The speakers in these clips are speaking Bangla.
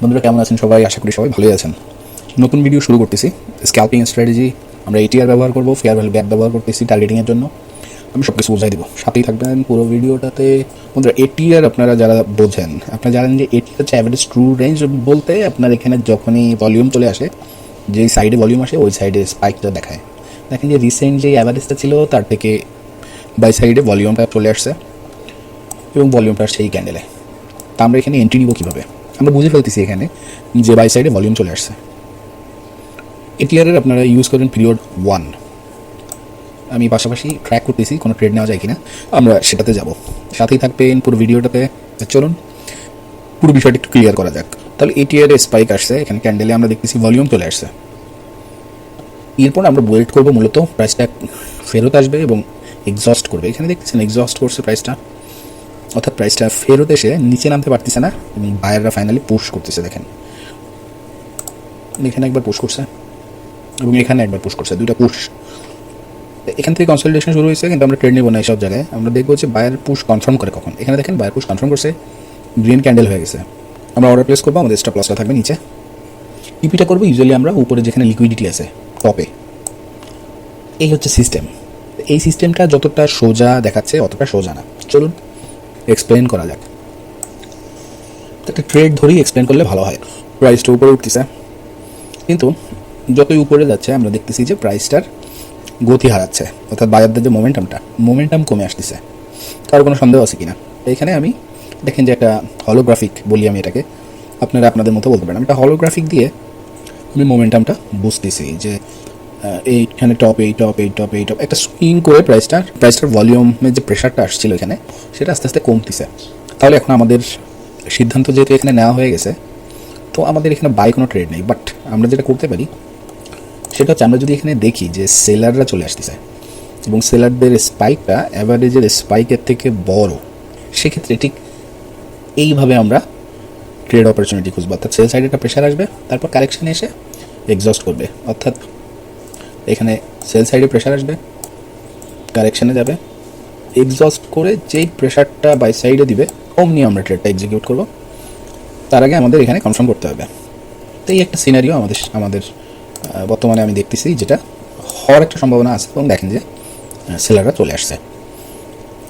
বন্ধুরা কেমন আছেন সবাই? আশা করি সবাই ভালোই আছেন। নতুন ভিডিও শুরু করতেছি। স্ক্যাল্পিং স্ট্র্যাটেজি, আমরা এটিআর ব্যবহার করব, ফেয়ার ভ্যালু গ্যাপ ব্যবহার করতেছি টার্গেটিংয়ের জন্য। আমি সব কিছু বোঝাই দেবো, সাথেই থাকবেন পুরো ভিডিওটাতে। বন্ধুরা এটিআর আপনারা যারা বোঝেন, আপনারা জানেন যে এটি হচ্ছে অ্যাভারেজ ট্রু রেঞ্জ। বলতে আপনার এখানে যখনই ভলিউম চলে আসে, যেই সাইডে ভলিউম আসে ওই সাইডে স্পাইকটা দেখায়। দেখেন যে রিসেন্ট যে অ্যাভারেজটা ছিল তার থেকে বাই সাইডে ভলিউমটা চলে আসছে এবং ভলিউমটা আসছে এই ক্যান্ডেলে। তা আমরা এখানে এন্ট্রি নিব কীভাবে? আমরা বুঝে ফেলতেছি এখানে যে বাই সাইডে ভলিউম চলে আসছে। এটিআরের আপনারা ইউজ করেন পিরিয়ড 1। আমি পাশাপাশি ট্র্যাক করতেছি কোনো ট্রেড নেওয়া যায় কিনা, আমরা সেটাতে যাব। সাথেই থাকবেন পুরো ভিডিওটাতে। চলুন পুরো বিষয়টা একটু ক্লিয়ার করা যাক। তাহলে এটিআর স্পাইক আসছে, এখানে ক্যান্ডেলে আমরা দেখতেছি ভলিউম চলে আসছে। এরপর আমরা ওয়েট করবো, মূলত প্রাইসটা ফেরত আসবে এবং এক্সস্ট করবে। এখানে দেখতেছেন এক্সস্ট করছে প্রাইসটা, অর্থাৎ প্রাইসটা ফেরত এসে নিচে নামতে পারতেছে না এবং বায়াররা ফাইনালি পুশ করতেছে। দেখেন এখানে একবার পুশ করছে এবং এখানে একবার পুশ করছে, দুইটা পুশ। এখান থেকে কনসলিডেশন শুরু হয়েছে, কিন্তু আমরা ট্রেড নেব না এইসব জায়গায়। আমরা দেখবো যে বায়ার পুশ কনফার্ম করে কখন। এখানে দেখেন বায়ার পুশ কনফার্ম করছে, গ্রিন ক্যান্ডেল হয়ে গেছে। আমরা অর্ডার প্লেস করবো, আমাদের স্টপ লসটা থাকবে নিচে। ইপিটা করবো ইউজুয়ালি আমরা উপরে যেখানে লিকুইডিটি আছে টপে। এই হচ্ছে সিস্টেম। এই সিস্টেমটা যতটা সোজা দেখাচ্ছে অতটা সোজা না। চলুন এক্সপ্লেন করা যাক। একটা ট্রেড ধরেই এক্সপ্লেন করলে ভালো হয়। প্রাইসটা উপরে উঠতেছে, কিন্তু যতই উপরে যাচ্ছে আমরা দেখতেছি যে প্রাইসটার গতি হারাচ্ছে, অর্থাৎ বাজারদের যে মোমেন্টাম কমে আসতেছে। কারো কোনো সন্দেহ আছে কিনা? এখানে আমি দেখেন যে একটা হলোগ্রাফিক বলি আমি এটাকে, আপনারা আপনাদের মতো বলতে পারেন। আমি একটা হলোগ্রাফিক দিয়ে আমি মোমেন্টামটা বুঝতেছি যে এইখানে টপ একটা সুইং করে প্রাইসটার ভলিউমের যে প্রেশারটা আসছিল এখানে, সেটা আস্তে আস্তে কমতেছে। তাহলে এখন আমাদের সিদ্ধান্ত যেহেতু এখানে নেওয়া হয়ে গেছে, তো আমাদের এখানে বাই কোনো ট্রেড নেই। বাট আমরা যেটা করতে পারি সেটা হচ্ছে, আমরা যদি এখানে দেখি যে সেলাররা চলে আসতেছে এবং সেলারদের স্পাইকটা অ্যাভারেজের স্পাইকের থেকে বড়, সেক্ষেত্রে ঠিক এইভাবে আমরা ট্রেড অপরচুনিটি খুঁজবো। অর্থাৎ সেল সাইডে একটা প্রেশার আসবে, তারপর কারেকশানে এসে এক্সস্ট করবে। অর্থাৎ এখানে সেল সাইডে প্রেশার আসবে, কারেকশানে যাবে, এক্সস্ট করে যেই প্রেশারটা বাই সাইডে দিবে অমনি আমরা ট্রেডটা এক্সিকিউট করবো। তার আগে আমাদের এখানে কনফার্ম করতে হবে। তো এই একটা সিনারিও আমাদের বর্তমানে আমি দেখতেছি, যেটা হওয়ার একটা সম্ভাবনা আছে। এবং দেখেন যে সেলাররা চলে আসছে।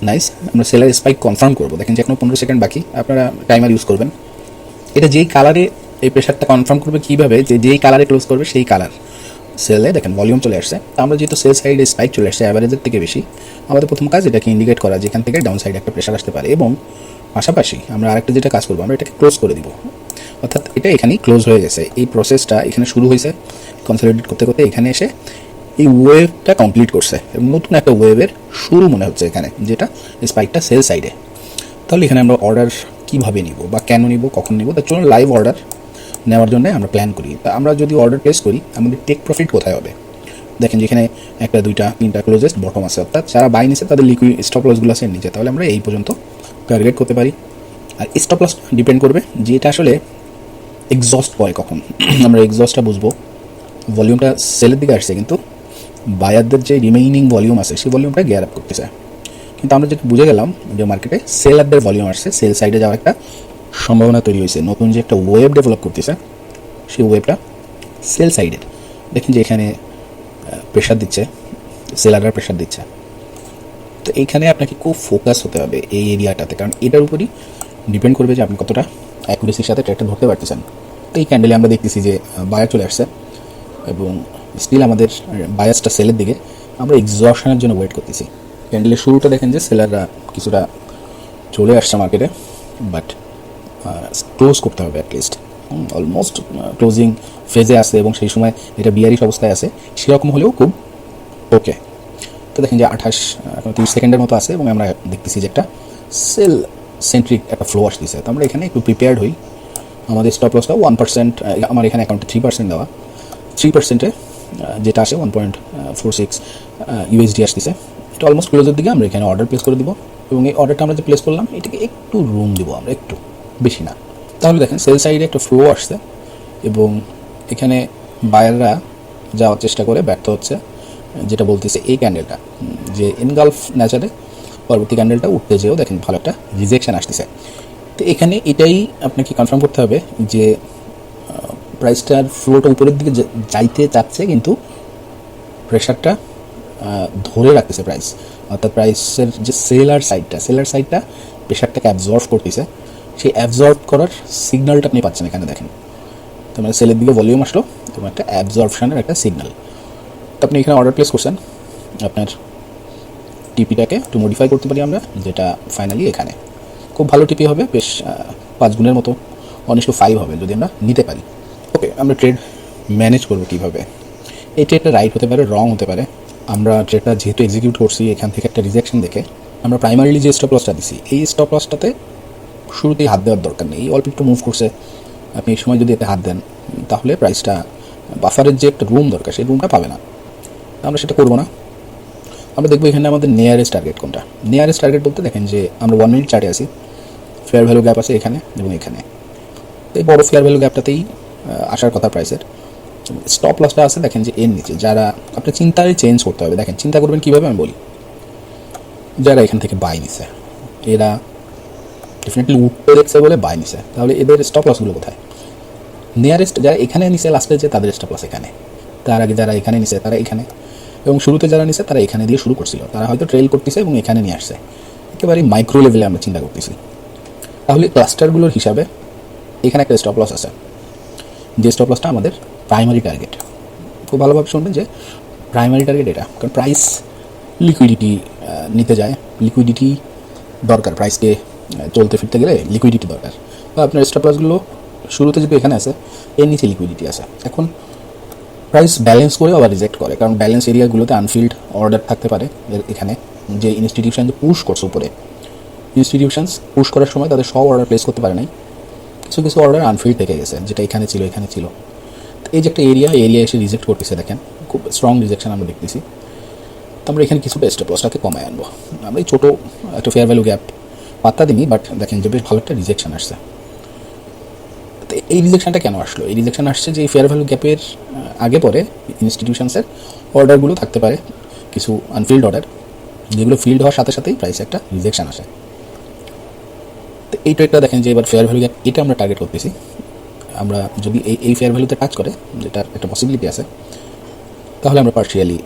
নাইস, আমরা সেলার স্পাইক কনফার্ম করবো। দেখেন যে এখনো 15 সেকেন্ড বাকি, আপনারা টাইমার ইউজ করবেন। এটা যেই কালারে এই প্রেশারটা কনফার্ম করবে কীভাবে, যেই কালারে ক্লোজ করবে সেই কালার সেলে দেখেন ভলিউম চলে আসছে। আমরা যেহেতু সেল সাইডে স্পাইক চলে আসছে অ্যাভারেজের থেকে বেশি, আমাদের প্রথম কাজ এটাকে ইন্ডিকেট করা যেখান থেকে ডাউন সাইডে একটা প্রেশার আসতে পারে। এবং পাশাপাশি আমরা আরেকটা যেটা কাজ করবো, আমরা এটাকে ক্লোজ করে দিব। অর্থাৎ এটা এখানেই ক্লোজ হয়ে গেছে, এই প্রসেসটা এখানে শুরু হয়েছে। কনসলিডেট করতে করতে এখানে এসে এই ওয়েভটা কমপ্লিট করছে এবং নতুন একটা ওয়েভের শুরু মনে হচ্ছে এখানে, যেটা স্পাইকটা সেল সাইডে। তাহলে এখানে আমরা অর্ডার কীভাবে নিব বা কেন নিব, কখন নিব, তার জন্য লাইভ অর্ডার নেওয়ার জন্য আমরা প্ল্যান করি। তা আমরা যদি অর্ডার প্লেস করি, আমাদের টেক প্রফিট কোথায় হবে? দেখেন যেখানে একটা, দুইটা, তিনটা ক্লোজেস্ট বটম আছে, অর্থাৎ যারা বাই নিছে তাদের লিকুইড স্টপ লসগুলো আছে নিচে। তাহলে আমরা এই পর্যন্ত টার্গেট করতে পারি। আর স্টপ লস ডিপেন্ড করবে যে এটা আসলে এক্সস্ট হয় কখন। আমরা এক্সস্টটা বুঝবো, ভলিউমটা সেলের দিকে আসছে, কিন্তু বায়ারদের যে রিমেইনিং ভলিউম আছে সেই ভলিউমটা গিয়ার আপ করতেছে। কিন্তু আমরা যেটা বুঝে গেলাম যে মার্কেটে সেলারদের ভলিউম আসছে, সেল সাইডে যাওয়ার একটা সম্ভাবনা তৈরি হয়েছে। নতুন যে একটা ওয়েভ ডেভেলপ করতেছে, সেই ওয়েভটা সেল সাইডের। দেখেন যে এখানে প্রেশার দিচ্ছে, সেলাররা প্রেশার দিচ্ছে। তো এইখানে আপনাকে খুব ফোকাস হতে হবে এই এরিয়াটাতে, কারণ এটার উপরই ডিপেন্ড করবে যে আপনি কতটা অ্যাকুরেসির সাথে ট্রেডটা ধরতে পারতেছেন। তো এই ক্যান্ডেলে আমরা দেখতেছি যে বায়ার চলে আসছে এবং স্টিল আমাদের বায়াসটা সেলের দিকে। আমরা এক্সজশনের জন্য ওয়েট করতেছি। ক্যান্ডেলের শুরুটা দেখেন যে সেলাররা কিছুটা চলে আসছে মার্কেটে, বাট ক্লোজ করতে হবে অ্যাটলিস্ট। অলমোস্ট ক্লোজিং ফেজে আছে এবং সেই সময় এটা বিয়ারিশ অবস্থায় আছে, সেরকম হলেও খুব ওকে। তো দেখেন যে 30 সেকেন্ডের মতো আছে এবং আমরা দেখতেছি যে একটা সেল সেন্ট্রিক একটা ফ্লো আসতেছে। তো আমরা এখানে একটু প্রিপেয়ার্ড হই। আমাদের স্টপ লসটা 1%, আমার এখানে অ্যাকাউন্টে 3% দেওয়া, 3%-এ যেটা আসে 1.46 ইউএসডি আসতেছে। এটা অলমোস্ট ক্লোজের দিকে। আমরা এখানে অর্ডার প্লেস করে দিব এবং এই অর্ডারটা আমরা যে প্লেস করলাম এটাকে একটু রুম দেবো আমরা, একটু বেশি না। তাহলে দেখেন সেল সাইডে একটা ফ্লো আসছে এবং এখানে বায়াররা যাওয়ার চেষ্টা করে ব্যর্থ হচ্ছে। যেটা বলতেছে এই ক্যান্ডেলটা যে এনগালফ ন্যাচারে পরবর্তী ক্যান্ডেলটা উঠতে যেও দেখেন ভালো একটা রিজেকশন আসতেছে। তো এখানে এটাই আপনাকে কনফার্ম করতে হবে যে প্রাইসটার ফ্লোটা উপরের দিকে যাইতে চাচ্ছে, কিন্তু প্রেশারটা ধরে রাখতেছে প্রাইস, অর্থাৎ প্রাইসের যে সেলার সাইডটা প্রেশারটাকে অ্যাবজর্ভ করতেছে। সেই অ্যাবজর্ভ করার সিগন্যালটা আপনি পাচ্ছেন এখানে দেখেন। তো মানে সেলের দিকে ভলিউম আসলো এবং একটা অ্যাবজর্পশনের একটা সিগন্যাল। তো আপনি এখানে অর্ডার প্লেস করছেন, আপনার টিপিটাকে একটু মডিফাই করতে পারি আমরা, যেটা ফাইনালি এখানে খুব ভালো টিপি হবে, বেশ 5 গুণের মতো 1:5 হবে যদি আমরা নিতে পারি। ওকে, আমরা ট্রেড ম্যানেজ করবো কীভাবে? এই ট্রেডটা রাইট হতে পারে, রং হতে পারে। আমরা ট্রেডটা যেহেতু এক্সিকিউট করছি এখান থেকে একটা রিজেকশন দেখে আমরা প্রাইমারিলি যে স্টপ লসটা দিছি, এই স্টপ লসটাতে শুরুতেই হাত দেওয়ার দরকার নেই। অল্প একটু মুভ করছে, আপনি এই সময় যদি এতে হাত দেন তাহলে প্রাইসটা বাফারের যে একটা রুম দরকার সেই রুমটা পাবে না। আমরা সেটা করবো না। আমরা দেখবো এখানে আমাদের নিয়ারেস্ট টার্গেট কোনটা। নিয়ারেস্ট টার্গেট বলতে দেখেন যে আমরা 1 মিনিট চার্টে আছি, ফেয়ার ভ্যালু গ্যাপ আছে এখানে এবং এখানে। এই বড় ফেয়ার ভ্যালু গ্যাপটাতেই আসার কথা প্রাইসের। স্টপ লসটা আছে দেখেন যে এর নিচে। যারা আপনি চিন্তায় চেঞ্জ করতে হবে, দেখেন চিন্তা করবেন কীভাবে আমি বলি। যারা এখান থেকে বাই নিছে, এরা ডেফিনেটলি উঠতে দেখছে বলে বাই নিছে, তাহলে এদের স্টপ লসগুলো কোথায়? নিয়ারেস্ট যারা এখানে নিছে লাস্টে, যে তাদের স্টপ লস এখানে। তার আগে যারা এখানে নিছে তারা এখানে, এবং শুরুতে যারা নিছে তারা এখানে দিয়ে শুরু করছিল, তারা হয়তো ট্রেল করতেছে এবং এখানে নিয়ে আসছে। একেবারে মাইক্রো লেভেলে আমরা চিন্তা করতেছি। তাহলে ক্লাস্টারগুলোর হিসাবে এখানে একটা স্টপ লস আছে, যে স্টপ লসটা আমাদের প্রাইমারি টার্গেট। খুব ভালোভাবে শুনবেন যে প্রাইমারি টার্গেট এটা, কারণ প্রাইস লিকুইডিটি নিতে যায়, লিকুইডিটি দরকার। প্রাইসকে চলতে ফিরতে গেলে লিকুইডিটি দরকার। বা আপনার স্টপ লসগুলো শুরুতে যদি এখানে আছে, এর নিচে লিকুইডিটি আছে। এখন প্রাইস ব্যালেন্স করে আবার রিজেক্ট করে, কারণ ব্যালেন্স এরিয়াগুলোতে আনফিল্ড অর্ডার থাকতে পারে। এখানে যে ইনস্টিটিউশন যে পুশ করছে উপরে, ইনস্টিটিউশনস পুশ করার সময় তাদের সব অর্ডার প্লেস করতে পারে নাই, কিছু কিছু অর্ডার আনফিল্ড থেকে গেছে, যেটা এখানে ছিল এখানে ছিল। এই যে একটা এরিয়া এসে রিজেক্ট করতেছে, দেখেন খুব স্ট্রং রিজেকশন আমরা দেখতেছি। তো আমরা এখানে কিছুটা স্টপ লসটাকে কমায় আনবো। আমরা এই ছোটো একটা ফেয়ার ভ্যালু গ্যাপ পাত্তা দিই, বাট দেখেন যে বেশ ভালো একটা রিজেকশন আসছে। তো এই রিজেকশনটা কেন আসলো? এই রিজেকশন আসছে যে এই ফেয়ার ভ্যালু গ্যাপের আগে পরে ইনস্টিটিউশনসের অর্ডারগুলো থাকতে পারে, কিছু আনফিল্ড অর্ডার, যেগুলো ফিল্ড হওয়ার সাথে সাথেই প্রাইসে একটা রিজেকশন আসে। তো এই ট্রেডটা দেখেন যে এবার ফেয়ার ভ্যালু গ্যাপ এটা আমরা টার্গেট করতেছি। আমরা যদি এই ফেয়ার ভ্যালুতে টাচ করে, যেটার একটা পসিবিলিটি আছে, তাহলে আমরা পার্শিয়ালি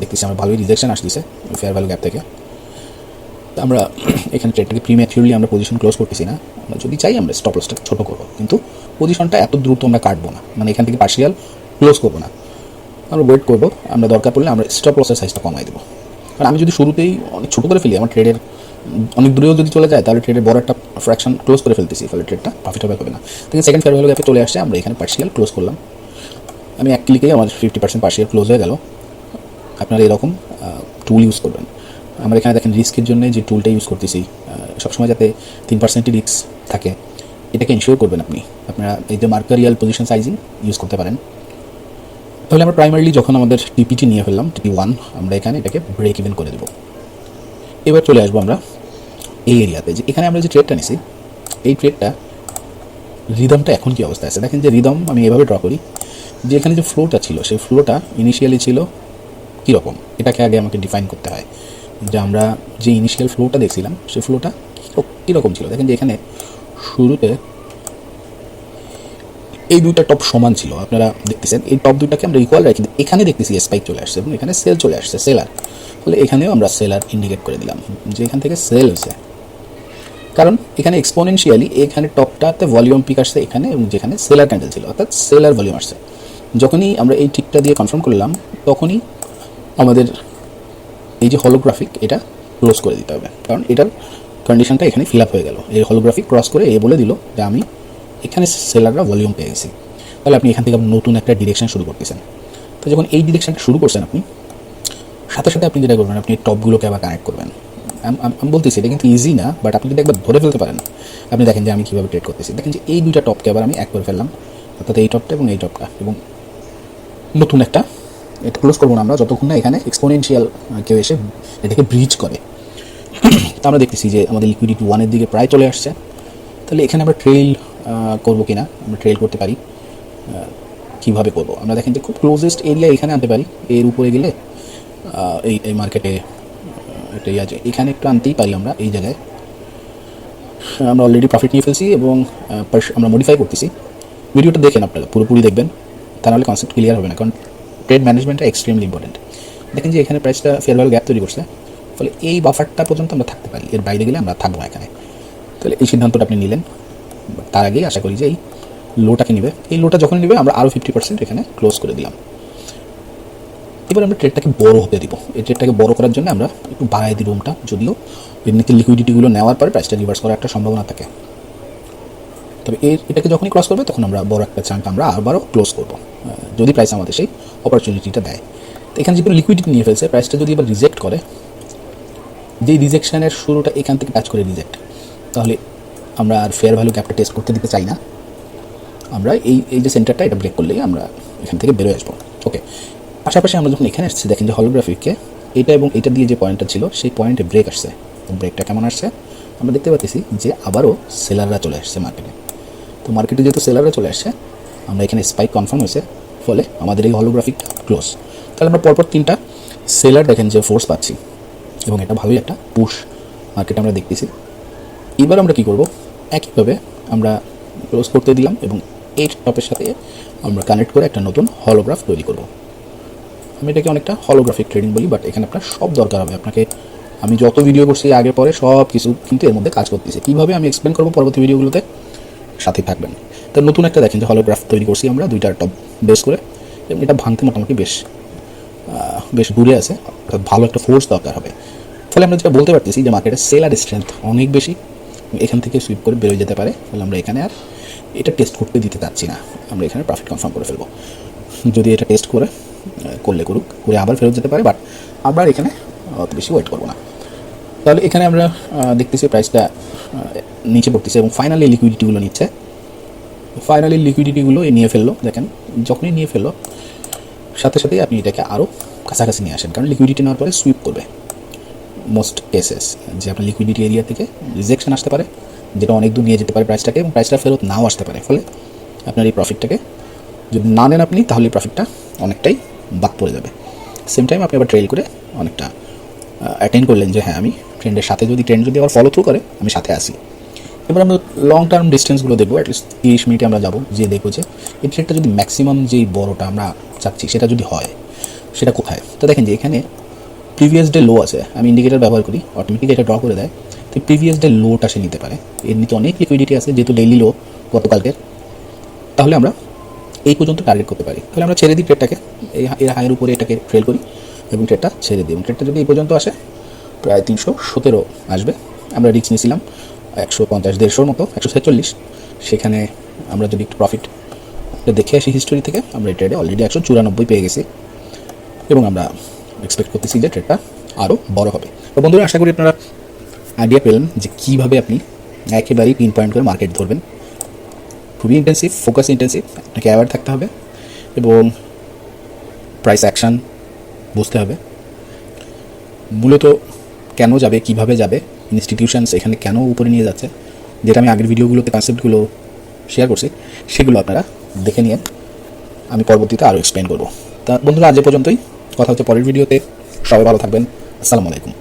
দেখতেছি আমরা ভালোই রিজেকশন আসতেছে ফেয়ার ভ্যালু গ্যাপ থেকে। তো আমরা এখানে ট্রেডটাকে প্রিম্যাচিউরলি আমরা পজিশন ক্লোজ করতেছি না। আমরা যদি চাই আমরা স্টপ লসটা ছোটো করবো, কিন্তু পজিশনটা এত দ্রুত আমরা কাটবো না, মানে এখান থেকে পার্শিয়াল ক্লোজ করবো না। আমরা ওয়েট করবো, আমরা দরকার পড়লে আমরা স্টপ লসের সাইজটা কমাই দেবো। কারণ আমি যদি শুরুতেই অনেক ছোটো করে ফেলি, আমার ট্রেডের অনেক দূরেও যদি চলে যায়, তাহলে ট্রেডের বড় একটা ফ্র্যাকশন ক্লোজ করে ফেলতেছি, ফলে ট্রেডটা প্রফিটেবল হবে না। থেকে সেকেন্ড ফেয়ার ভ্যালু গ্যাপে চলে আসছে, আমরা এখানে পার্শিয়াল ক্লোজ করলাম। আমি এক ক্লিকেই আমার 50% পার্শিয়াল ক্লোজ হয়ে গেল। আপনারা এরকম টুল ইউজ করবেন। আমরা এখানে দেখেন রিস্কের জন্য যে টুলটা ইউজ করতেছি, সবসময় যাতে 3% রিস্ক থাকে, এটাকে ইনশিওর করবেন আপনি। আপনারা এই যে মার্কারিয়াল পজিশন সাইজিং ইউজ করতে পারেন। তাহলে আমরা প্রাইমারিলি যখন আমাদের টিপিটি নিয়ে ফেললাম, টিপি1, আমরা এখানে এটাকে ব্রেক ইভেন করে দেবো। এবার চলে আসবো আমরা এই এরিয়াতে, যে এখানে আমরা যে ট্রেডটা নিছি, এই ট্রেডটা রিদমটা এখন কী অবস্থায় আছে দেখেন। যে রিদম আমি এভাবে ড্র করি, যে এখানে যে ফ্লোটা ছিল, সেই ফ্লোটা ইনিশিয়ালি ছিল কীরকম, এটাকে আগে আমাকে ডিফাইন করতে হয়। যে আমরা যে ইনিশিয়াল ফ্লোটা দেখছিলাম, সেই ফ্লোটা কীরকম ছিল। দেখেন যে এখানে শুরুতে এই দুইটা টপ সমান ছিল, আপনারা দেখতেছেন। এই টপ দুইটাকে আমরা ইকুয়াল রাখি, এখানে দেখতেছি স্পাইক চলে আসছে এবং এখানে সেল চলে আসছে, সেলার। ফলে এখানেও আমরা সেলার ইন্ডিকেট করে দিলাম যে এখান থেকে সেল হয়েছে, কারণ এখানে এক্সপোনেনশিয়ালি এখানে টপটাতে ভলিউম পিক আসছে এখানে, এবং যেখানে সেলার ক্যান্ডেল ছিল, অর্থাৎ সেলার ভলিউম আসছে। যখনই আমরা এই টিকটা দিয়ে কনফার্ম করলাম, তখনই আমাদের এই যে হলোগ্রাফিক, এটা ক্লোজ করে দিতে হবে, কারণ এটার কন্ডিশনটা এখানে ফিল আপ হয়ে গেল। এই হলোগ্রাফিক ক্রস করে এ বলে দিল যে আমি এখানে সেলাররা ভলিউম পেয়ে গেছি। তাহলে আপনি এখান থেকে নতুন একটা ডিরেকশন শুরু করতেছেন। তো যখন এই ডিরেকশনটা শুরু করছেন, আপনি সাথে সাথে আপনি যেটা করবেন, আপনি টপগুলোকে আবার কানেক্ট করবেন। আমি বলতেছি এটা কিন্তু ইজি না, বাট আপনি যদি একবার ধরে ফেলতে পারেন, আপনি দেখেন যে আমি কীভাবে ট্রেড করতেছি। দেখেন যে এই দুইটা টপকে আবার আমি এক করে ফেললাম, অর্থাৎ এই টপটা এবং এই টপটা, এবং নতুন একটা এটা ক্লোজ করবো না আমরা যতক্ষণ না এখানে এক্সপোনেনশিয়াল কেউ এসে এটাকে ব্রিজ করে। তো আমরা দেখতেছি যে আমাদের লিকুইডিটি 1-এর দিকে প্রায় চলে আসছে। তাহলে এখানে আমরা ট্রেল করবো কিনা, আমরা ট্রেল করতে পারি। কীভাবে করবো আমরা দেখেন যে খুব ক্লোজেস্ট এরিয়া এখানে আনতে পারি। এর উপরে গেলে এই মার্কেটে একটা ইয়ে আছে, এখানে একটু আনতেই পারি আমরা। এই জায়গায় আমরা অলরেডি প্রফিট নিয়ে ফেলছি এবং আমরা মডিফাই করতেছি। ভিডিওটা দেখেন, আপনারা পুরোপুরি দেখবেন, তা নাহলে কনসেপ্ট ক্লিয়ার হবে না। কারণ ট্রেড ম্যানেজমেন্টটা এক্সট্রিমলি ইম্পর্টেন্ট। দেখেন যে এখানে প্রাইসটা ফেয়ার ভ্যালু গ্যাপ তৈরি করছে, ফলে এই বাফারটা পর্যন্ত আমরা থাকতে পারি, এর বাইরে গেলে আমরা থাকবো না এখানে। তাহলে এই সিদ্ধান্তটা আপনি নিলেন। তার আগেই আশা করি যে এই লোটাকে নেবে, এই লোটা যখন নেবে আমরা আরও 50% এখানে ক্লোজ করে দিলাম। এবার আমরা ট্রেডটাকে বড় হতে দিব। এই ট্রেডটাকে বড় করার জন্য আমরা একটু বাড়াই দিব ওটা, যদিও এমনিতে লিকুইডিটিগুলো নেওয়ার পরে প্রাইসটা রিভার্স করার একটা সম্ভাবনা থাকে। তবে এটাকে যখনই ক্রস করবে তখন আমরা বড় একটা চাঙ্ক আমরা আবারও ক্লোজ করব, যদি প্রাইস আমাদের সেই অপরচুনিটিটা দেয়। তো এখানে যেগুলো লিকুইডিটি নিয়ে ফেলছে, প্রাইসটা যদি এবার রিজেক্ট করে, যেই রিজেকশনের শুরুটা এখান থেকে টাচ করে রিজেক্ট, তাহলে আমরা আর ফেয়ার ভ্যালু গ্যাপটা টেস্ট করতে দিতে চাই না। আমরা এই যে সেন্টারটা এটা ব্রেক করলেই আমরা এখান থেকে বেরোয় আসবো। ওকে, পাশাপাশি আমরা যখন এখানে আসছি, দেখেন যে হলোগ্রাফিককে এটা এবং এটা দিয়ে যে পয়েন্টটা ছিল সেই পয়েন্টে ব্রেক আসছে। ব্রেকটা কেমন আসছে আমরা দেখতে পাচ্ছি যে আবারও সেলাররা চলে আসছে মার্কেটে। তো মার্কেটে যেহেতু সেলাররা চলে আসছে, আমরা এখানে স্পাইক কনফার্ম হয়েছে, ফলে আমাদের এই হলোগ্রাফিক ক্লোজ। তাহলে আমরা পরপর 3টা সেলার দেখেন যে ফোর্স পাচ্ছি, এবং এটা ভালোই একটা পুশ মার্কেটে আমরা দেখতেছি। এবার আমরা কী করব, একইভাবে আমরা ক্লোজ করতে দিলাম এবং এই টপের সাথে আমরা কানেক্ট করে একটা নতুন হলোগ্রাফ তৈরি করব। আমি এটাকে অনেকটা হলোগ্রাফিক ট্রেডিং বলি, বাট এখানে আপনার সব দরকার হবে। আপনাকে আমি যত ভিডিও করছি আগে পরে সব কিছু কিন্তু এর মধ্যে কাজ করতেছে। কীভাবে আমি এক্সপ্লেন করবো পরবর্তী ভিডিওগুলোতে, সাথে থাকবেন। তো নতুন একটা দেখেন যে হলোগ্রাফ তৈরি করছি আমরা 2টা টপ বেস করে, এবং এটা ভাঙতে মোটামুটি বেশ দূরে আছে, অর্থাৎ ভালো একটা ফোর্স দরকার হবে। ফলে আমরা যেটা বলতে পারতেছি যে মার্কেটের সেলার স্ট্রেংথ অনেক বেশি, এখান থেকে সুইপ করে বেরোয় যেতে পারে। ফলে আমরা এখানে আর এটা টেস্ট করতে দিতে চাচ্ছি না, আমরা এখানে প্রফিট কনফার্ম করে ফেলবো। যদি এটা টেস্ট করে আবার ফেরত যেতে পারে, বাট আমরা এখানে অত বেশি ওয়েট করবো না। তাহলে এখানে আমরা দেখতেছি প্রাইসটা নিচে পড়তেছে এবং ফাইনালি লিকুইডিটিগুলো নিচ্ছে। ফাইনালি লিকুইডিটিগুলো নিয়ে ফেললো। দেখেন যখনই নিয়ে ফেললো, সাথে সাথেই আপনি এটাকে আরও কাছাকাছি নিয়ে আসেন, কারণ লিকুইডিটি নেওয়ার পরে সুইপ করবে। মোস্ট কেসেস যে আপনার লিকুইডিটি এরিয়া থেকে রিজেকশন আসতে পারে, যেটা অনেক দূর নিয়ে যেতে পারে প্রাইসটাকে, এবং প্রাইসটা ফেরত নাও আসতে পারে। ফলে আপনার এই প্রফিটটাকে যদি না নেন আপনি, তাহলে প্রফিটটা অনেকটাই বাদ পড়ে যাবে। সেম টাইম আপনি আবার ট্রেল করে অনেকটা অ্যাটেন্ড করলেন যে হ্যাঁ, আমি ট্রেন্ডের সাথে ট্রেন্ড যদি আবার ফলো থ্রু করে আমি সাথে আসি। এবার আমরা লং টার্ম ডিস্টেন্সগুলো দেখবো, অ্যাটলিস্ট 30 মিনিটে আমরা যাবো, যে দেখবো যে এই ট্রেডটা যদি ম্যাক্সিমাম যেই বড়োটা আমরা চাচ্ছি সেটা যদি হয়, সেটা কোথায়। তো দেখেন যে এখানে প্রিভিয়াস ডে লো আছে, আমি ইন্ডিকেটার ব্যবহার করি, অটোমেটিক এটা ড্র করে দেয়। তো প্রিভিয়াস ডে লোটা সে নিতে পারে, এর নিতে অনেক লিকুইডিটি আছে, যেহেতু ডেইলি লো গতকালকের। তাহলে আমরা এই পর্যন্ত টার্গেট করতে পারি। তাহলে আমরা ছেড়ে দিই ট্রেডটাকে, এর হাইয়ের উপরে এটাকে ট্রেল করি এবং ট্রেডটা ছেড়ে দিই। এবং ট্রেডটা যদি এই পর্যন্ত আসে, প্রায় 317 আসবে। আমরা রিস্ক নিয়েছিলাম 150-150 মতো, 146। সেখানে আমরা যদি একটু প্রফিট দেখে আসি হিস্টোরি থেকে, আমরা এই ট্রেডে অলরেডি 194 পেয়ে গেছি, এবং আমরা এক্সপেক্ট করতেছি যে ট্রেডটা আরও বড় হবে। তো বন্ধুরা, আশা করি আপনারা আইডিয়া পেলেন যে কীভাবে আপনি একেবারেই পিন পয়েন্ট করে মার্কেট ধরবেন। খুবই ইন্টেন্সিভ, ফোকাস ইন্টেন্সিভ, আপনাকে অ্যাওয়ার থাকতে হবে এবং প্রাইস অ্যাকশান বুঝতে হবে। মূলত কেন যাবে, কিভাবে যাবে, ইনস্টিটিউশনস এখানে কেন উপরে নিয়ে যাচ্ছে, যেটা আমি আগের ভিডিওগুলোতে কনসেপ্টগুলো শেয়ার করছি, সেগুলো আপনারা দেখে নিয়ে আমি পরবর্তীতে আরও এক্সপ্লেন করবো। তা বন্ধুরা, আজ পর্যন্তই, কথা হচ্ছে পরের ভিডিওতে। সবাই ভালো থাকবেন। আসসালামু আলাইকুম।